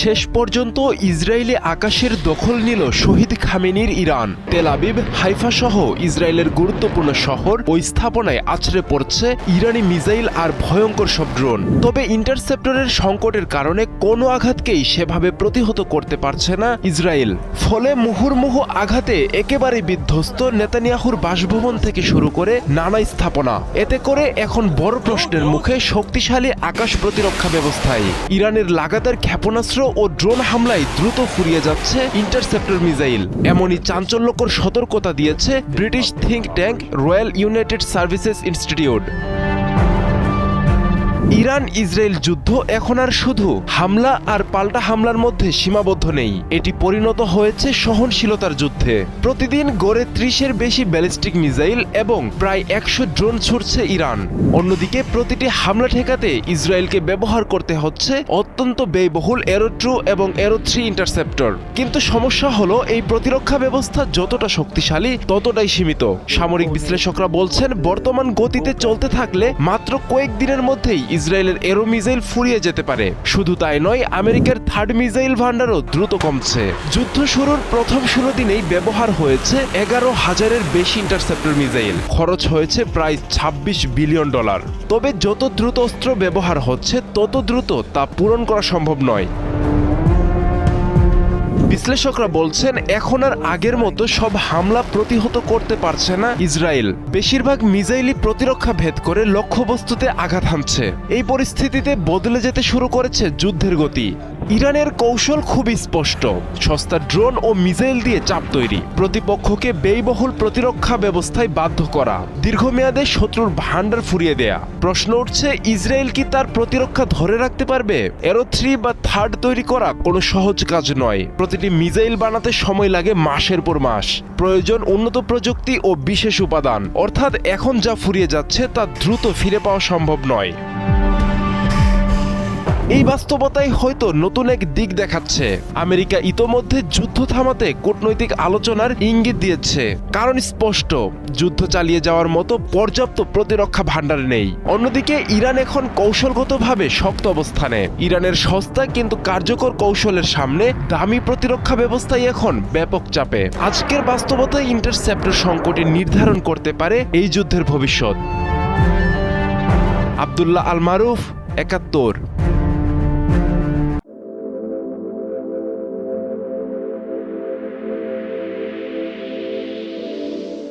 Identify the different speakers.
Speaker 1: শেষ পর্যন্ত ইসরায়েলি আকাশের দখল নিল শহীদ খামেনির ইরান। তেল আবিব, হাইফা সহ ইসরায়েলের গুরুত্বপূর্ণ শহর ও স্থাপনায় আছড়ে পড়ছে ইরানি মিসাইল আর ভয়ঙ্কর সব ড্রোন। তবে ইন্টারসেপ্টরের সংকটের কারণে কোনো আঘাতকেই সেভাবে প্রতিহত করতে পারছে না ইসরায়েল। ফলে মুহুর্মুহু আঘাতে একেবারে বিধ্বস্ত নেতানিয়াহুর বাসভবন থেকে শুরু করে নানা স্থাপনা। এতে করে এখন বড় প্রশ্নের মুখে শক্তিশালী আকাশ প্রতিরক্ষা ব্যবস্থায়। ইরানের লাগাতার ক্ষেপণাস্ত্র ও ড্রোন হামলায় দ্রুত ফুরিয়ে যাচ্ছে ইন্টারসেপ্টর মিসাইল। এমনই চাঞ্চল্যকর সতর্কতা দিয়েছে British think tank royal United services institute. Iran Israel যুদ্ধ এখন আর শুধু হামলা আর পাল্টা হামলার মধ্যে সীমাবদ্ধ নেই, এটি পরিণত হয়েছে সহনশীলতার যুদ্ধে। প্রতিদিন গড়ে ৩০-এর বেশি ব্যালিস্টিক মিসাইল এবং প্রায় ১০০ ড্রোন ছুড়ছে ইরান। অন্যদিকে প্রতিটি হামলা ঠেকাতে ইসরায়েলকে ব্যবহার করতে হচ্ছে অত্যন্ত ব্যয়বহুল এরো 2 এবং এরো 3 ইন্টারসেপ্টর। কিন্তু সমস্যা হলো এই প্রতিরক্ষা ব্যবস্থা যতটা শক্তিশালী ততটাই সীমিত। সামরিক বিশ্লেষকরা বলছেন বর্তমান গতিতে চলতে থাকলে মাত্র কয়েকদিনের মধ্যেই ইসরায়েলের এরো মিসাইল ফুরিয়ে যেতে পারে। শুধু তাই নয়, আমেরিকার থার্ড মিসাইল ভান্ডারও দ্রুত কমছে। যুদ্ধ শুরুর প্রথম ১৬ দিনেই ব্যবহার হয়েছে ১১,০০০-এর বেশি ইন্টারসেপ্টর মিসাইল। খরচ হয়েছে প্রায় $২৬ বিলিয়ন। তবে যত দ্রুত অস্ত্র ব্যবহার হচ্ছে তত দ্রুত তা পূরণ করা সম্ভব নয়। বিশ্লেষকরা বলছেন এখন আর আগের মতো সব হামলা প্রতিহত করতে পারছে না ইসরায়েল। বেশিরভাগ মিসাইলই প্রতিরক্ষা ভেদ করে লক্ষ্যবস্তুতে আঘাত হানছে। এই পরিস্থিতিতে বদলে যেতে শুরু করেছে যুদ্ধের গতি। ইরানের কৌশল খুবই স্পষ্ট, সস্তা ড্রোন ও মিসাইল দিয়ে চাপ তৈরি, প্রতিপক্ষকে ব্যয়বহুল প্রতিরক্ষা ব্যবস্থায় বাধ্য করা, দীর্ঘমেয়াদে শত্রুর ভান্ডার ফুরিয়ে দেয়া। প্রশ্ন উঠছে, ইসরায়েল কি তার প্রতিরক্ষা ধরে রাখতে পারবে? এরো 3 বা থার্ড তৈরি করা কোনো সহজ কাজ নয়। প্রতিটি মিসাইল বানাতে সময় লাগে মাসের পর মাস। প্রয়োজন উন্নত প্রযুক্তি ও বিশেষ উপাদান। অর্থাৎ এখন যা ফুরিয়ে যাচ্ছে তা দ্রুত ফিরে পাওয়া সম্ভব নয়। এই বাস্তবতাই হয়তো নতুন এক দিক দেখাচ্ছে। আমেরিকা ইতোমধ্যে যুদ্ধ থামাতে কূটনৈতিক আলোচনার ইঙ্গিত দিয়েছে। কারণ স্পষ্ট, যুদ্ধ চালিয়ে যাওয়ার মতো পর্যাপ্ত প্রতিরক্ষা ভান্ডার নেই। অন্যদিকে ইরান এখন কৌশলগতভাবে শক্ত অবস্থানে। ইরানের সস্তা কিন্তু কার্যকর কৌশলের সামনে দামি প্রতিরক্ষা ব্যবস্থাই এখন ব্যাপক চাপে। আজকের বাস্তবতায় ইন্টারসেপ্টর সংকটে নির্ধারণ করতে পারে এই যুদ্ধের ভবিষ্যৎ। আব্দুল্লাহ আল মারুফ, ৭১।